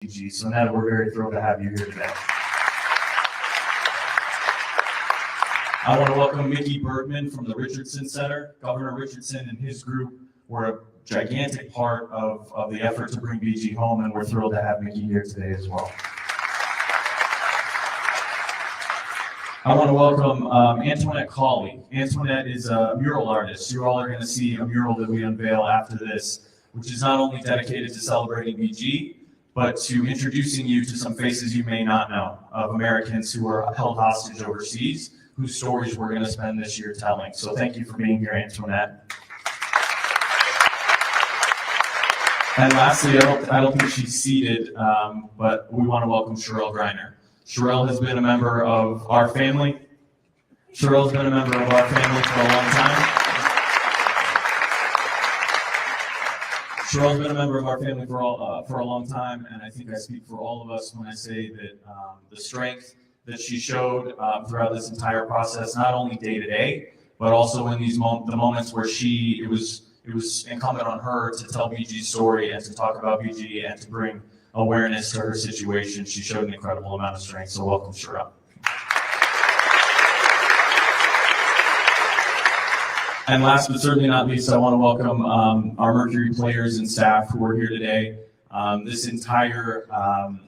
BG. So Ned, we're very thrilled to have you here today. I want to welcome Mickey Bergman from the Richardson Center. Governor Richardson and his group were a gigantic part of the effort to bring BG home, and we're thrilled to have Mickey here today as well. I want to welcome Antoinette Cawley. Antoinette is a mural artist. You all are going to see a mural that we unveil after this, which is not only dedicated to celebrating BG, but to introducing you to some faces you may not know of Americans who are held hostage overseas, whose stories we're going to spend this year telling. So thank you for being here, Antoinette. And lastly, I don't think she's seated, but we want to welcome Brittney Griner. Sherelle has been a member of our family. Sherelle's been a member of our family for a long time. Sherelle's been a member of our family for a long time, and I think I speak for all of us when I say that the strength that she showed throughout this entire process, not only day to day, but also in these the moments where it was incumbent on her to tell BG's story and to talk about BG and to bring awareness to her situation. She showed an incredible amount of strength. So welcome, Sherelle. And last but certainly not least, I want to welcome our Mercury players and staff who are here today. This entire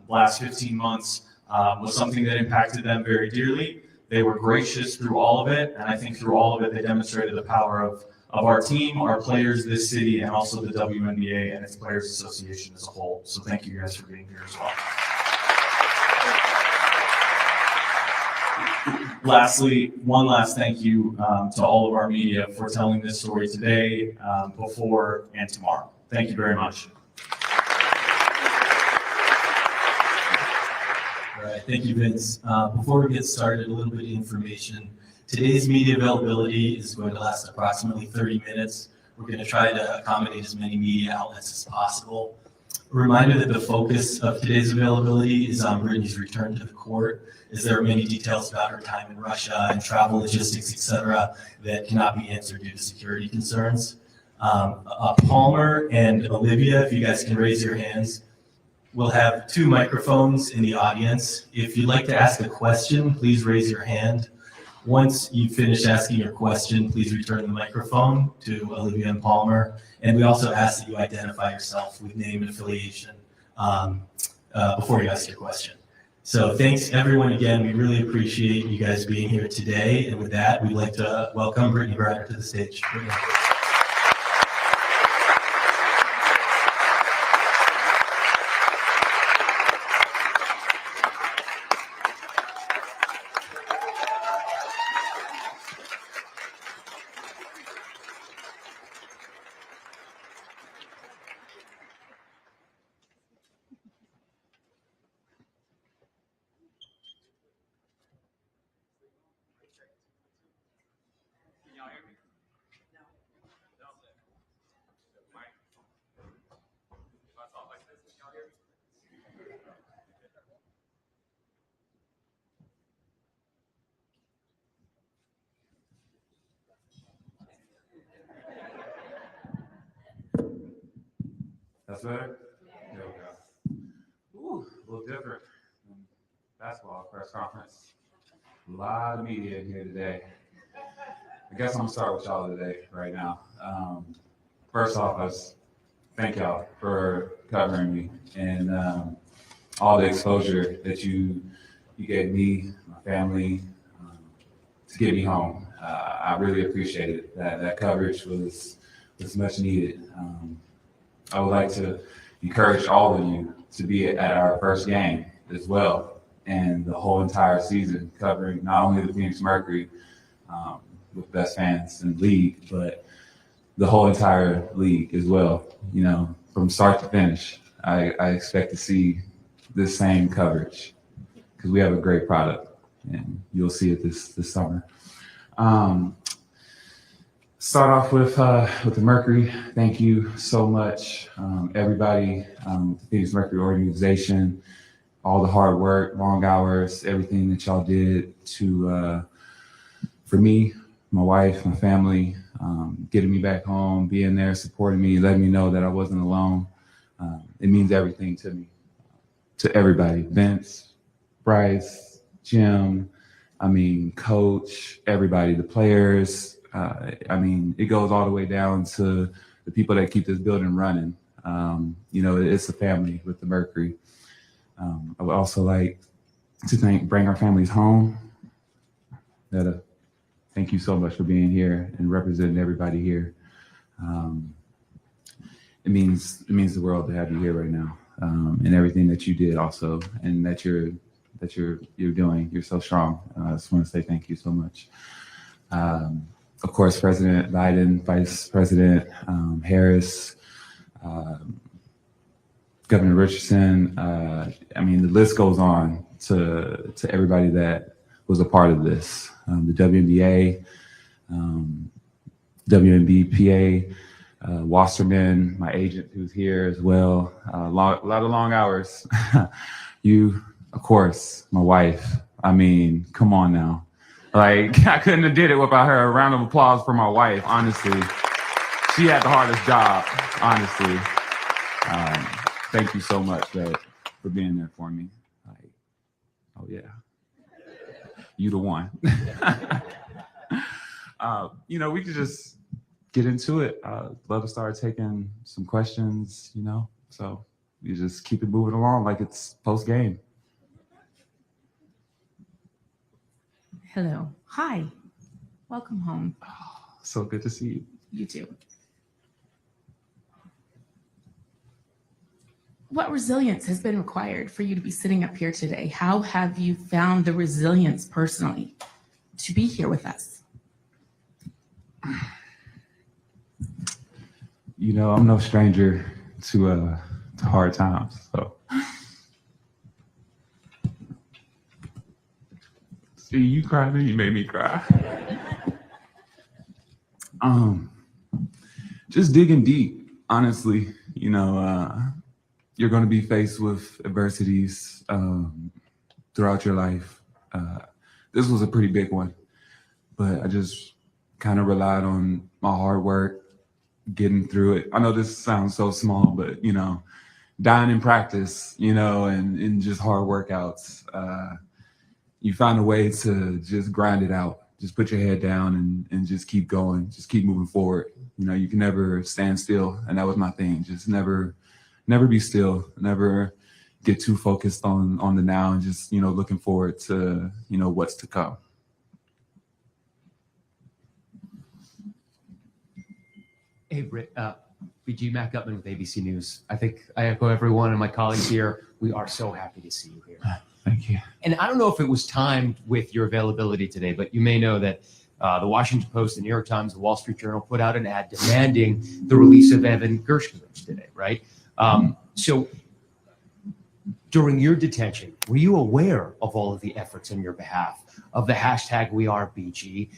last 15 months was something that impacted them very dearly. They were gracious through all of it, and I think through all of it, they demonstrated the power of our team, our players, this city, and also the WNBA and its Players Association as a whole. So thank you guys for being here as well. Lastly, one last thank you to all of our media for telling this story today, before, and tomorrow. Thank you very much. All right, thank you, Vince. Before we get started, a little bit of information. Today's media availability is going to last approximately 30 minutes. We're going to try to accommodate as many media outlets as possible. A reminder that the focus of today's availability is on Brittney's return to the court, as there are many details about her time in Russia and travel logistics, etc., that cannot be answered due to security concerns. Palmer and Olivia, if you guys can raise your hands. We'll have 2 microphones in the audience. If you'd like to ask a question, please raise your hand. Once you finish asking your question, please return the microphone to Olivia and Palmer. And we also ask that you identify yourself with name and affiliation before you ask your question. So thanks everyone again. We really appreciate you guys being here today. And with that, we'd like to welcome Brittney Griner to the stage. That's better? There we go. Ooh, a little different than basketball press conference. A lot of media in here today. I guess I'm gonna start with y'all today, right now. First off, thank y'all for covering me and all the exposure that you gave me, my family, to get me home. I really appreciate it. That coverage was much needed. I would like to encourage all of you to be at our first game as well, and the whole entire season, covering not only the Phoenix Mercury with best fans in the league, but the whole entire league as well. You know, from start to finish, I expect to see this same coverage because we have a great product, and you'll see it this summer. Start off with the Mercury. Thank you so much, everybody, the Phoenix Mercury organization, all the hard work, long hours, everything that y'all did for me, my wife, my family, getting me back home, being there, supporting me, letting me know that I wasn't alone. It means everything to me. to everybody, Vince, Bryce, Jim, coach, everybody, the players. It goes all the way down to the people that keep this building running. It's a family with the Mercury. I would also like to bring our families home. Thank you so much for being here and representing everybody here. It means the world to have you here right now, and everything that you did also, and that you're doing. You're so strong. I just want to say thank you so much. Of course, President Biden, Vice President Harris, Governor Richardson. The list goes on to everybody that was a part of this. The WNBA, WNBPA, Wasserman, my agent who's here as well. A lot of long hours. You, of course, my wife. Come on now. Like, I couldn't have did it without her. A round of applause for my wife, honestly. She had the hardest job, honestly. Thank you so much for being there for me. Oh yeah. You the one. We could just get into it. Love to start taking some questions, so you just keep it moving along like it's post game. Hello. Hi. Welcome home. So good to see you. You too. What resilience has been required for you to be sitting up here today? How have you found the resilience personally to be here with us? I'm no stranger to hard times. So, see, you cried and you made me cry. Just digging deep, honestly. You're going to be faced with adversities throughout your life. This was a pretty big one, but I just kind of relied on my hard work, getting through it. I know this sounds so small, but dying in practice, and just hard workouts. You find a way to just grind it out. Just put your head down and just keep going. Just keep moving forward. You can never stand still, and that was my thing. Just never be still. Never get too focused on the now, and just looking forward to what's to come. Hey, Britt, BG Matt Gutman with ABC News. I think I echo everyone and my colleagues here. We are so happy to see you here. Thank you. And I don't know if it was timed with your availability today, but you may know that the Washington Post, the New York Times, the Wall Street Journal put out an ad demanding the release of Evan Gershkovich today, right? So during your detention, were you aware of all of the efforts on your behalf, of the hashtag #WeAreBG?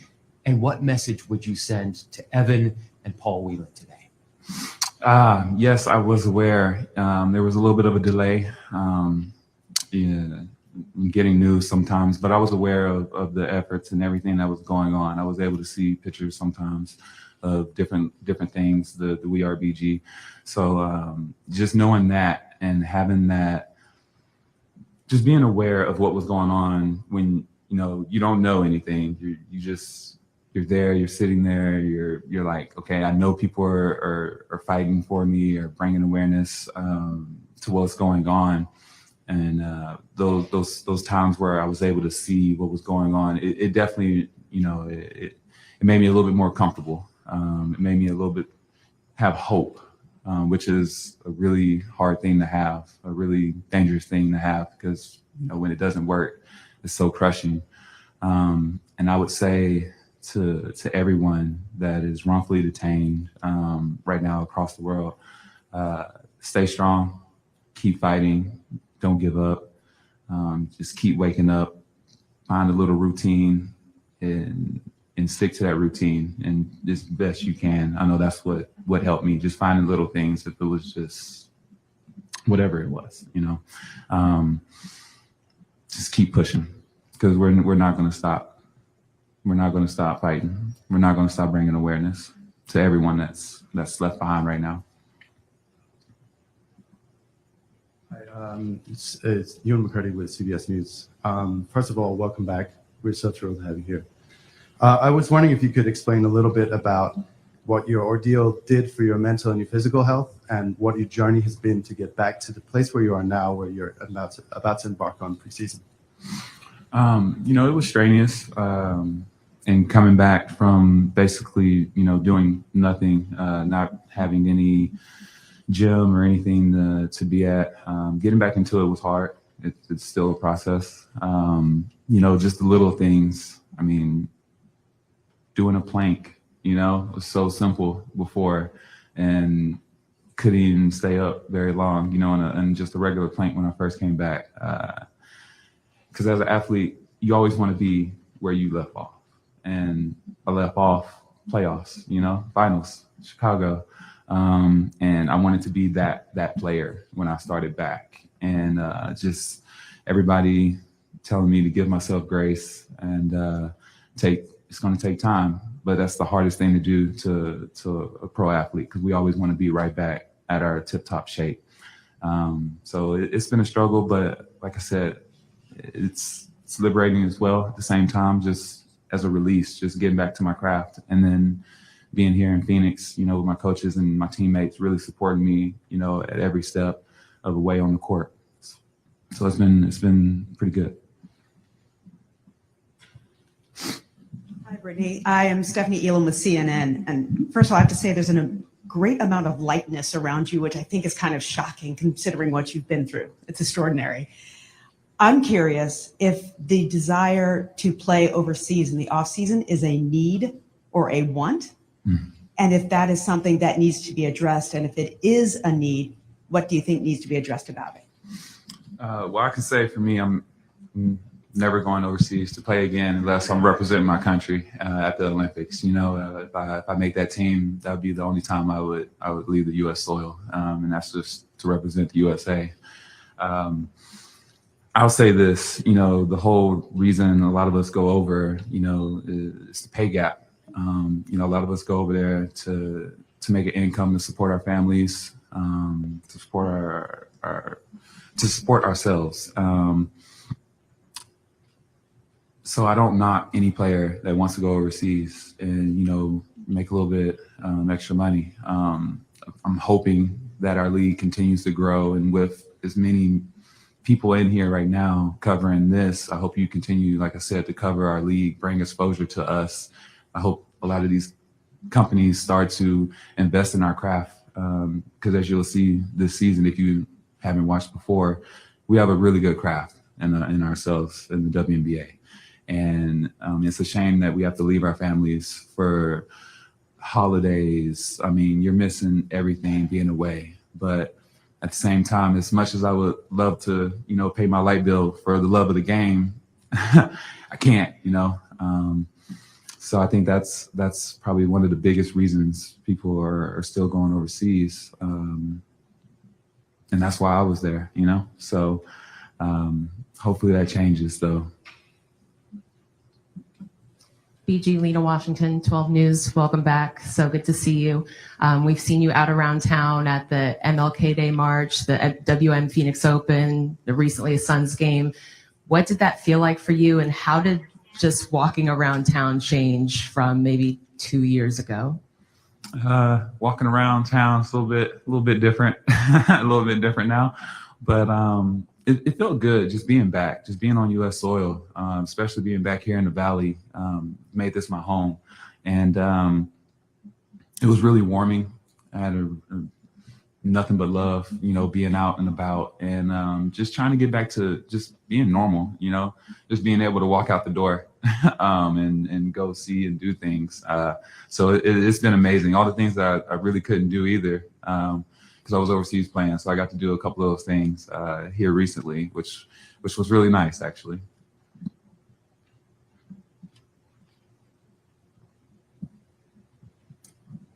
And what message would you send to Evan and Paul Whelan today? Yes, I was aware. There was a little bit of a delay in getting news sometimes, but I was aware of the efforts and everything that was going on. I was able to see pictures sometimes of different things, the WeAreBG. So just knowing that and having that, just being aware of what was going on when you don't know anything. You're there, you're sitting there, you're like, okay, I know people are fighting for me or bringing awareness to what's going on. And those times where I was able to see what was going on, it definitely, it made me a little bit more comfortable. It made me a little bit have hope, which is a really hard thing to have, a really dangerous thing to have, because when it doesn't work, it's so crushing. And I would say to everyone that is wrongfully detained right now across the world, stay strong, keep fighting, don't give up, just keep waking up, find a little routine and stick to that routine and as best you can. I know that's what helped me, just finding little things, if it was just whatever it was, just keep pushing, because we're not going to stop. We're not going to stop fighting. We're not going to stop bringing awareness to everyone that's left behind right now. Hi, It's Ewan McCurdy with CBS News. First of all, welcome back. We're so thrilled to have you here. I was wondering if you could explain a little bit about what your ordeal did for your mental and your physical health, and what your journey has been to get back to the place where you are now, where you're about to embark on preseason. It was strenuous, and coming back from basically, doing nothing, not having any gym or anything to be at. Getting back into it was hard. It's still a process. Just the little things. I mean, doing a plank, it was so simple before, and couldn't even stay up very long, and just a regular plank when I first came back. Because as an athlete, you always want to be where you left off. And I left off playoffs, finals, Chicago. And I wanted to be that player when I started back. And just everybody telling me to give myself grace and it's going to take time. But that's the hardest thing to do to a pro athlete, because we always want to be right back at our tip-top shape. So it's been a struggle, but like I said, it's liberating as well at the same time, just as a release, just getting back to my craft. And then being here in Phoenix, with my coaches and my teammates really supporting me, at every step of the way on the court. So it's been pretty good. Hi, Brittney. I am Stephanie Elam with CNN. And first of all, I have to say there's a great amount of lightness around you, which I think is kind of shocking considering what you've been through. It's extraordinary. I'm curious if the desire to play overseas in the off season is a need or a want, and if that is something that needs to be addressed. And if it is a need, what do you think needs to be addressed about it? Well, I can say for me, I'm never going overseas to play again unless I'm representing my country at the Olympics. If I make that team, that would be the only time I would leave the U.S. soil, and that's just to represent the USA. I'll say this, the whole reason a lot of us go over, is the pay gap. A lot of us go over there to make an income to support our families, to support to support ourselves. So I don't knock any player that wants to go overseas and, make a little bit extra money. I'm hoping that our league continues to grow, and with as many people in here right now covering this, I hope you continue, like I said, to cover our league, bring exposure to us. I hope a lot of these companies start to invest in our craft, because as you'll see this season, if you haven't watched before, we have a really good craft in ourselves in the WNBA. And it's a shame that we have to leave our families for holidays. I mean, you're missing everything being away. But at the same time, as much as I would love to, pay my light bill for the love of the game, I can't, So I think that's probably one of the biggest reasons people are still going overseas. And that's why I was there, So hopefully that changes, though. BG, Lena Washington, 12 News. Welcome back. So good to see you. We've seen you out around town at the MLK Day March, the WM Phoenix Open, recently a Suns game. What did that feel like for you, and how did just walking around town change from maybe 2 years ago? Walking around town is a little bit different, a little bit different now, but it felt good just being back, just being on U.S. soil, especially being back here in the Valley. Made this my home, and it was really warming. I had nothing but love, being out and about, and just trying to get back to just being normal, just being able to walk out the door and go see and do things. So it's been amazing. All the things that I really couldn't do either, because I was overseas playing. So I got to do a couple of those things here recently, which was really nice, actually.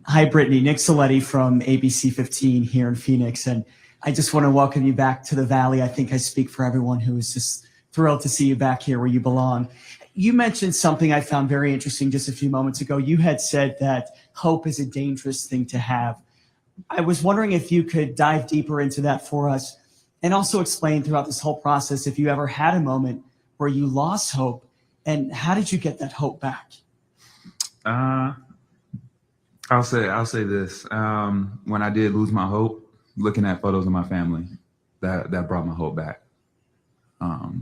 Hi, Brittney. Nick Soletti from ABC 15 here in Phoenix. And I just want to welcome you back to the Valley. I think I speak for everyone who is just thrilled to see you back here where you belong. You mentioned something I found very interesting just a few moments ago. You had said that hope is a dangerous thing to have. I was wondering if you could dive deeper into that for us. And also explain throughout this whole process if you ever had a moment where you lost hope, and how did you get that hope back? I'll say this. When I did lose my hope, looking at photos of my family, that brought my hope back.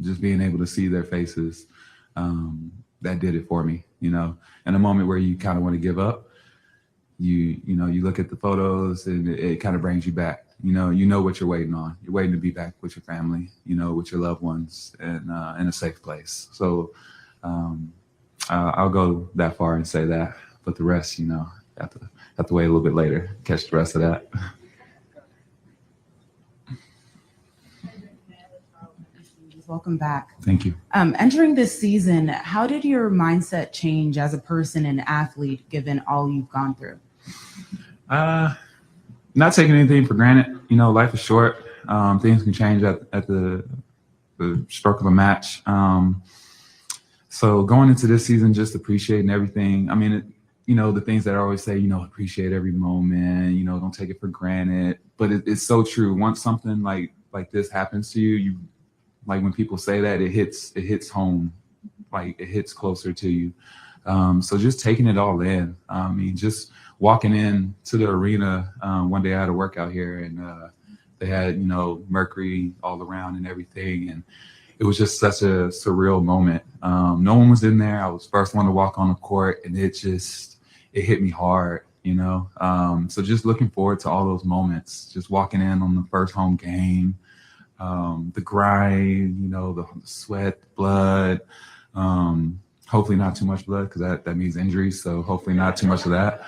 Just being able to see their faces, that did it for me. You know, in a moment where you kind of want to give up, you look at the photos and it kind of brings you back. You know what you're waiting on. You're waiting to be back with your family, with your loved ones, and in a safe place. So I'll go that far and say that. But the rest, have to wait a little bit later, catch the rest of that. Welcome back. Thank you. Entering this season, how did your mindset change as a person and athlete, given all you've gone through? Not taking anything for granted. Life is short. Things can change at the stroke of a match. So going into this season, just appreciating everything. I mean, the things that I always say, appreciate every moment, don't take it for granted. But it's so true. Once something like this happens to you, like when people say that, it hits home, like it hits closer to you. So just taking it all in. I mean, just walking in to the arena one day, I had a workout here, and they had mercury all around and everything, and it was just such a surreal moment. No one was in there. I was first one to walk on the court, and it hit me hard. So just looking forward to all those moments. Just walking in on the first home game. The grind, the sweat, blood, hopefully not too much blood, because that means injuries. So hopefully not too much of that.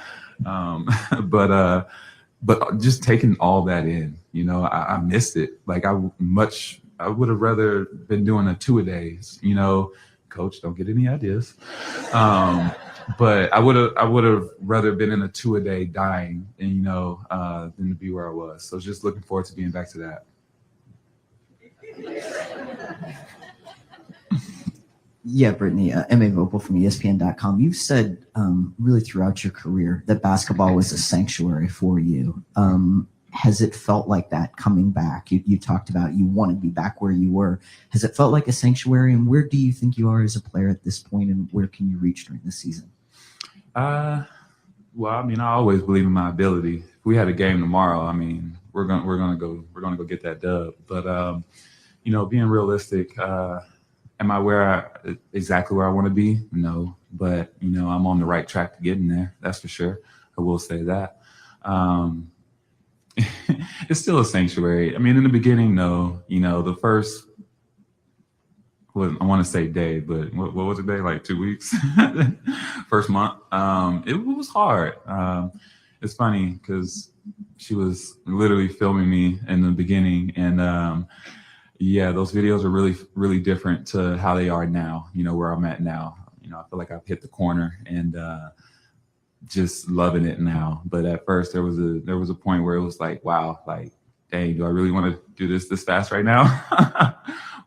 But just taking all that in, I missed it. Like I would have rather been doing a 2-a-days, coach, don't get any ideas. But I would have rather been in a 2-a-day dying, and, than to be where I was. So just looking forward to being back to that. Yeah, Brittney, M.A. Vopel from ESPN.com. You've said really throughout your career that basketball was a sanctuary for you. Has it felt like that coming back? You talked about you want to be back where you were. Has it felt like a sanctuary? And where do you think you are as a player at this point, and where can you reach during this season? Well, I mean, I always believe in my ability. If we had a game tomorrow, I mean, we're gonna go get that dub. But being realistic, am I exactly where I want to be? No, but I'm on the right track to getting there. That's for sure. I will say that. It's still a sanctuary. I mean, in the beginning, no. The first, I want to say day, but what was it, day? Like 2 weeks, first month. It was hard. It's funny because she was literally filming me in the beginning, and yeah, those videos are really, really different to how they are now, where I'm at now. I feel like I've hit the corner and just loving it now. But at first there was a point where it was like, wow, like, dang, do I really want to do this fast right now?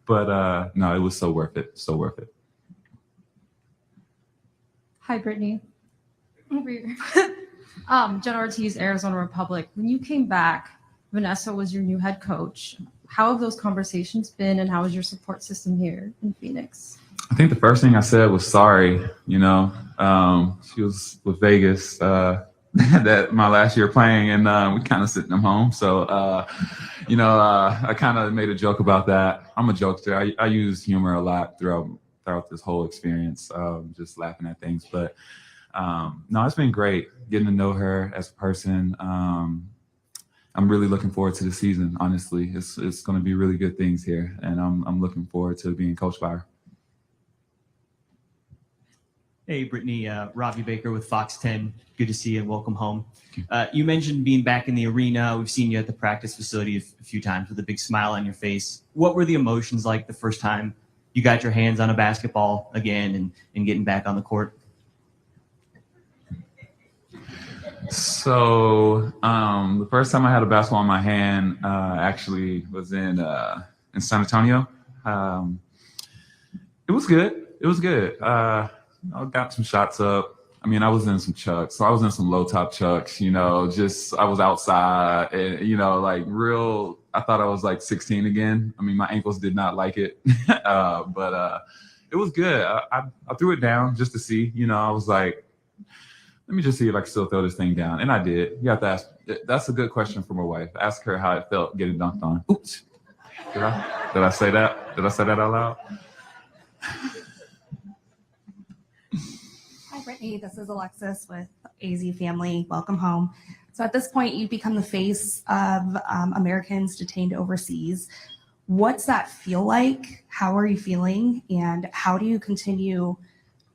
But no, it was so worth it. So worth it. Hi, Brittney. Over here. Jen Ortiz, Arizona Republic. When you came back, Vanessa was your new head coach. How have those conversations been, and how is your support system here in Phoenix? I think the first thing I said was sorry. She was with Vegas that my last year playing, and we kind of sent them home. So, I kind of made a joke about that. I'm a jokester. I use humor a lot throughout this whole experience, just laughing at things. But no, it's been great getting to know her as a person. I'm really looking forward to the season. Honestly, it's going to be really good things here, and I'm looking forward to being coached by her. Hey, Brittney, Robbie Baker with Fox 10. Good to see you and welcome home. You mentioned being back in the arena. We've seen you at the practice facility a few times with a big smile on your face. What were the emotions like the first time you got your hands on a basketball again and getting back on the court? So the first time I had a basketball in my hand actually was in San Antonio. It was good. I got some shots up, I mean, I was in some Chucks, so I was in some low top Chucks, you know, just I was outside and, you know, like real, I thought I was like 16 again. I mean, my ankles did not like it, but it was good. I threw it down just to see, you know, I was like, let me just see if I can still throw this thing down. And I did. You have to ask, that's a good question for my wife. Ask her how it felt getting dunked on. Oops. Did I say that? Did I say that out loud? Hi, Brittany. This is Alexis with AZ Family. Welcome home. So at this point, you've become the face of Americans detained overseas. What's that feel like? How are you feeling? And how do you continue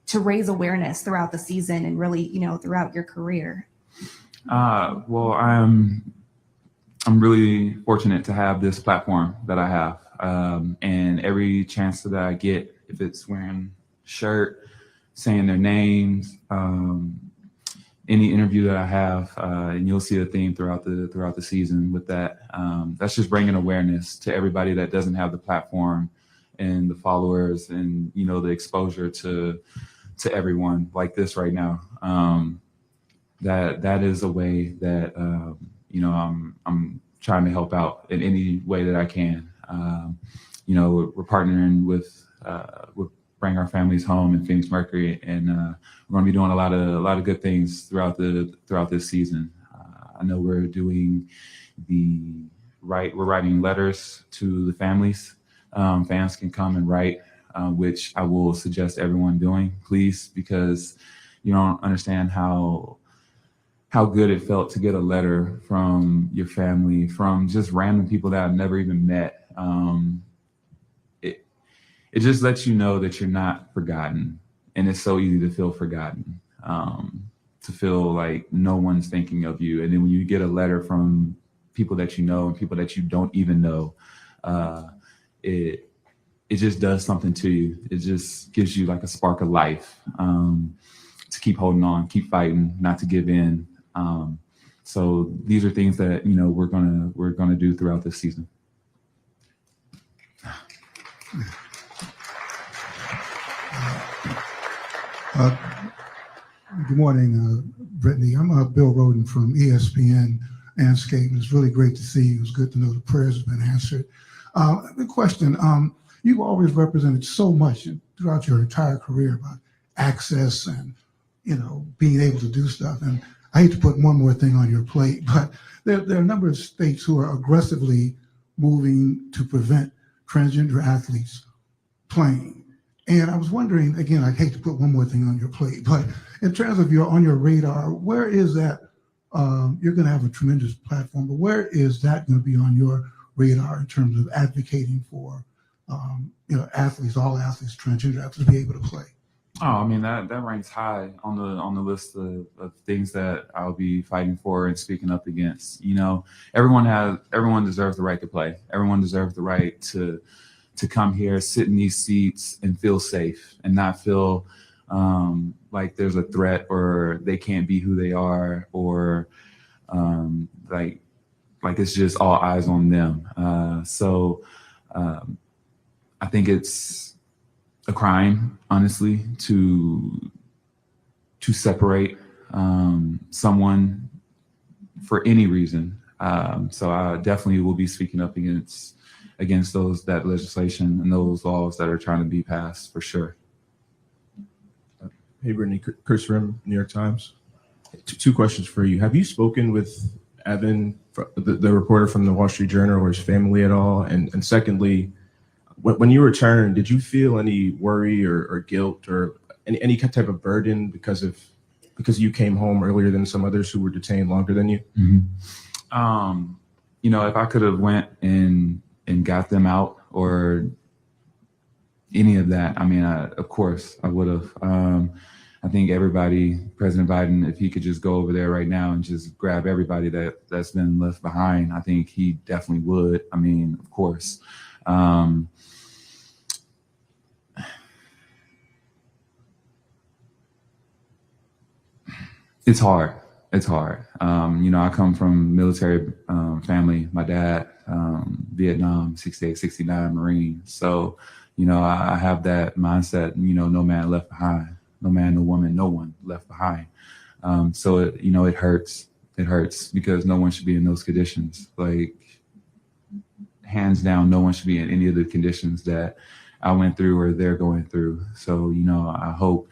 to raise awareness throughout the season and really, you know, throughout your career? Well, I'm really fortunate to have this platform that I have. And every chance that I get, if it's wearing a shirt, saying their names, any interview that I have, and you'll see a theme throughout the season with that. That's just bringing awareness to everybody that doesn't have the platform and the followers and, you know, the exposure to everyone like this right now. That is a way that, you know, I'm trying to help out in any way that I can. You know, we're partnering with Bring Our Families Home in Phoenix Mercury, and we're going to be doing a lot of good things throughout this season. I know we're doing we're writing letters to the families. Fans can come and write, which I will suggest everyone doing, please, because you don't understand how good it felt to get a letter from your family, from just random people that I've never even met. It just lets you know that you're not forgotten, and it's so easy to feel forgotten, to feel like no one's thinking of you. And then when you get a letter from people that you know and people that you don't even know, it just does something to you. It just gives you like a spark of life, to keep holding on, keep fighting, not to give in. So these are things that, you know, we're gonna do throughout this season. Good morning, Brittany. I'm Bill Roden from ESPN Landscape. It's really great to see you. It's good to know the prayers have been answered. The question, you've always represented so much throughout your entire career about access and, you know, being able to do stuff. And I hate to put one more thing on your plate, but there are a number of states who are aggressively moving to prevent transgender athletes playing. And I was wondering, again, I hate to put one more thing on your plate, but in terms of on your radar, where is that? You're going to have a tremendous platform, but where is that going to be on your radar in terms of advocating for, you know, athletes, all athletes, transgender athletes to be able to play? Oh, I mean, that ranks high on the list of things that I'll be fighting for and speaking up against. You know, everyone deserves the right to play. Everyone deserves the right to come here, sit in these seats and feel safe and not feel like there's a threat or they can't be who they are, or like it's just all eyes on them. So I think it's a crime, honestly, to separate someone for any reason. So I definitely will be speaking up against that legislation and those laws that are trying to be passed, for sure. Hey, Brittany, Chris Rim, New York Times. Two questions for you. Have you spoken with Evan, the reporter from the Wall Street Journal, or his family at all? And secondly, when you returned, did you feel any worry or guilt or any type of burden because you came home earlier than some others who were detained longer than you? Mm-hmm. You know, if I could have went and got them out or any of that, I mean, of course I would have. I think everybody, President Biden, if he could just go over there right now and just grab everybody that's been left behind, I think he definitely would. I mean, of course. It's hard. It's hard. You know, I come from military family. My dad, Vietnam, 68, 69 Marine. So, you know, I have that mindset, you know, no man left behind. no man, no woman, no one left behind. So it hurts. It hurts because no one should be in those conditions. Like, hands down, no one should be in any of the conditions that I went through or they're going through. So, I hope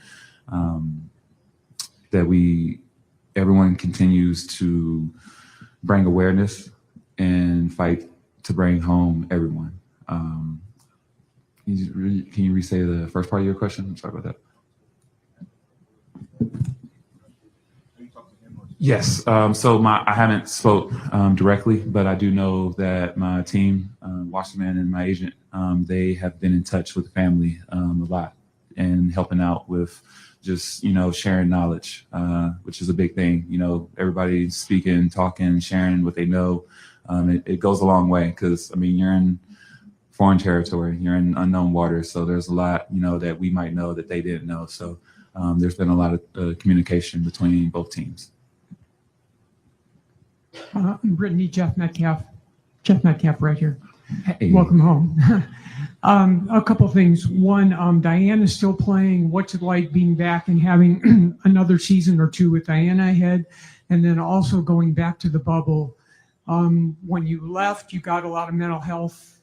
that everyone continues to bring awareness and fight to bring home everyone. Can you re-say the first part of your question? I'm sorry about that. Yes. So I haven't spoke directly, but I do know that my team, Washington and my agent, they have been in touch with the family a lot and helping out with just, sharing knowledge, which is a big thing. Everybody speaking, talking, sharing what they know. It goes a long way because, you're in foreign territory, you're in unknown waters. So there's a lot, that we might know that they didn't know. So there's been a lot of communication between both teams. Brittney, Jeff Metcalf right here. Hey. Welcome home. A couple things. One, Diana's still playing. What's it like being back and having another season or two with Diana ahead? And then also going back to the bubble. When you left, you got a lot of mental health.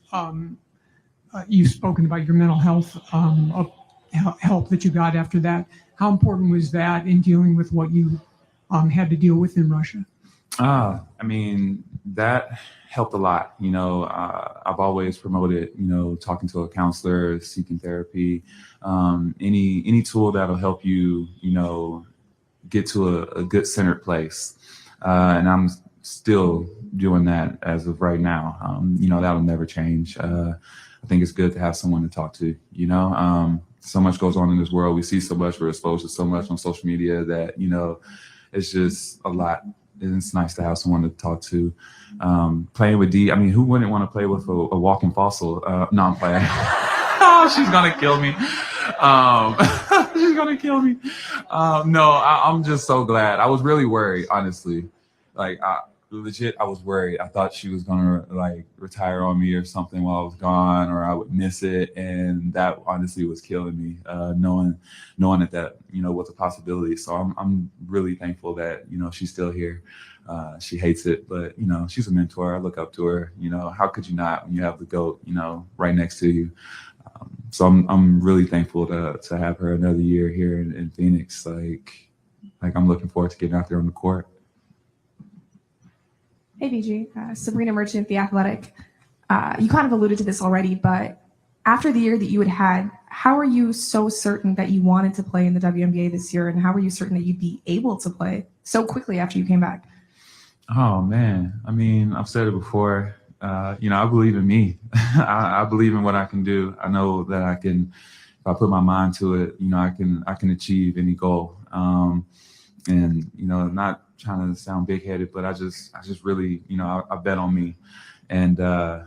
You've spoken about your mental health help that you got after that. How important was that in dealing with what you had to deal with in Russia? That helped a lot. I've always promoted, talking to a counselor, seeking therapy, any tool that'll help you, get to a good centered place. And I'm still doing that as of right now. That'll never change. I think it's good to have someone to talk to, so much goes on in this world. We see so much, we're exposed to so much on social media that, it's just a lot. And it's nice to have someone to talk to. Playing with Dee, who wouldn't want to play with a walking fossil? No, I'm playing. Oh, she's gonna kill me. She's gonna kill me. No, I'm just so glad. I was really worried, honestly. I was worried. I thought she was gonna retire on me or something while I was gone, or I would miss it, and that honestly was killing me. Knowing that was a possibility. So I'm really thankful that she's still here. She hates it, but she's a mentor. I look up to her. How could you not when you have the GOAT right next to you? So I'm really thankful to have her another year here in Phoenix. I'm looking forward to getting out there on the court. Hey, BG. Sabrina Merchant, The Athletic. You kind of alluded to this already, but after the year that you had, how are you so certain that you wanted to play in the WNBA this year, and how were you certain that you'd be able to play so quickly after you came back? Oh, man. I've said it before. I believe in me. I believe in what I can do. I know that I can, if I put my mind to it, I can achieve any goal. And not trying to sound big-headed, but I just really, I bet on me, and I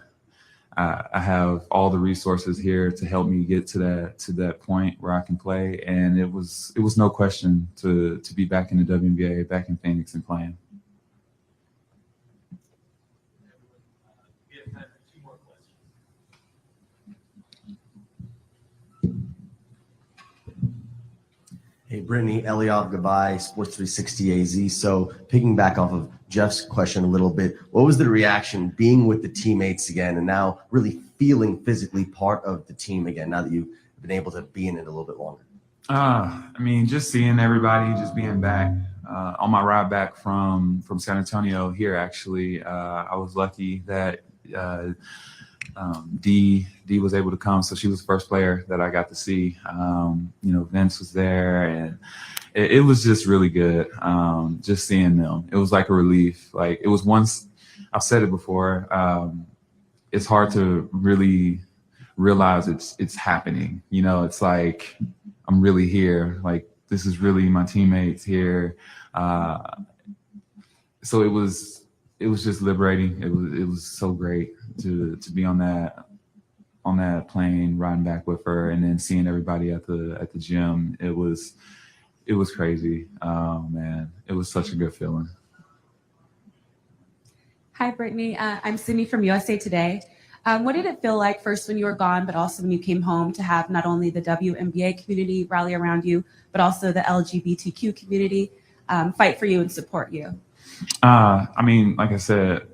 have all the resources here to help me get to that point where I can play. And it was no question to be back in the WNBA, back in Phoenix and playing. Hey, Brittney, Eliav Gabay, Sports 360 AZ. So picking back off of Jeff's question a little bit, what was the reaction being with the teammates again and now really feeling physically part of the team again now that you've been able to be in it a little bit longer? Just seeing everybody, just being back. On my ride back from San Antonio here, actually, I was lucky that Dee was able to come, so she was the first player that I got to see. Vince was there, and it was just really good. Just seeing them, it was like a relief. It was once, I've said it before. It's hard to really realize it's happening. It's like I'm really here. This is really my teammates here. So it was just liberating. It was so great to be on that plane, riding back with her, and then seeing everybody at the gym. It was crazy. Oh man, it was such a good feeling. Hi, Brittney. I'm Sydney from USA Today. What did it feel like first when you were gone, but also when you came home, to have not only the WNBA community rally around you, but also the LGBTQ community fight for you and support you? I mean, like I said,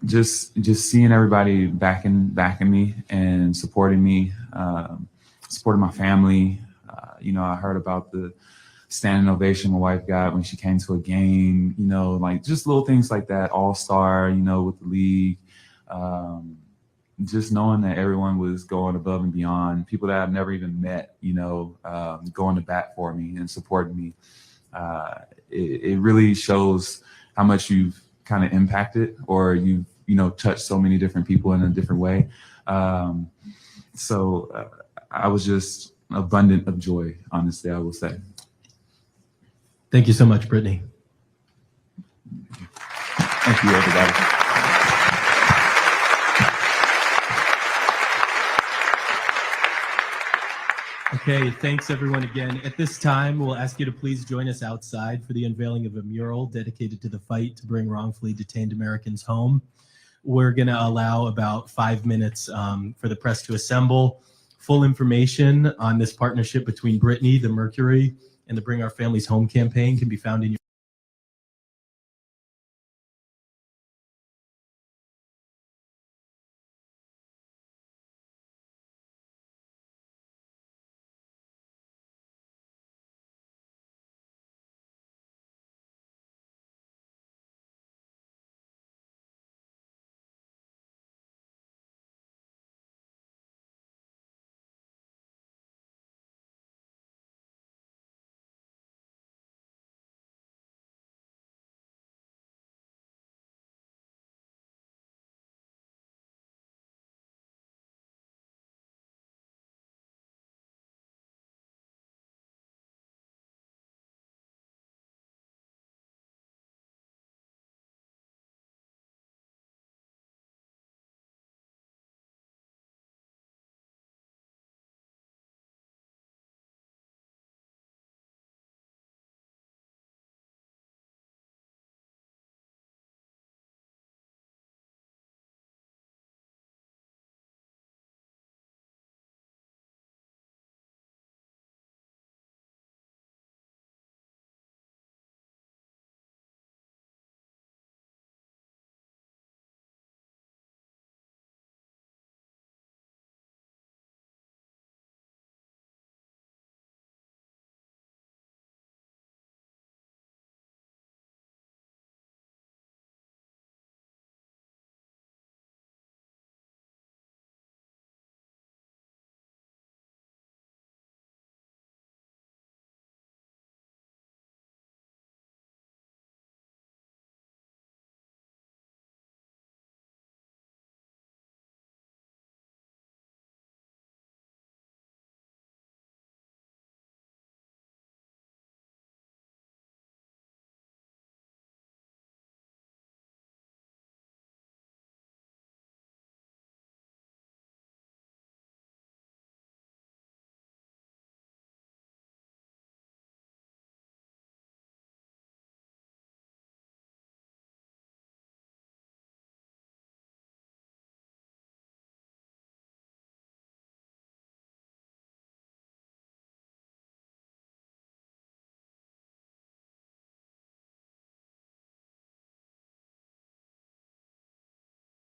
just seeing everybody backing me and supporting me, supporting my family. You know, I heard about the standing ovation my wife got when she came to a game, you know, like just little things like that, all-star, you know, with the league. Just knowing that everyone was going above and beyond, people that I've never even met, you know, going to bat for me and supporting me. It really shows how much you've kind of impacted, or you've, you know, touched so many different people in a different way. So I was just abundant of joy, honestly, I will say. Thank you so much, Brittney. Thank you, everybody. Okay, thanks everyone again. At this time, we'll ask you to please join us outside for the unveiling of a mural dedicated to the fight to bring wrongfully detained Americans home. We're going to allow about 5 minutes for the press to assemble. Full information on this partnership between Brittney, the Mercury, and the Bring Our Families Home campaign can be found in your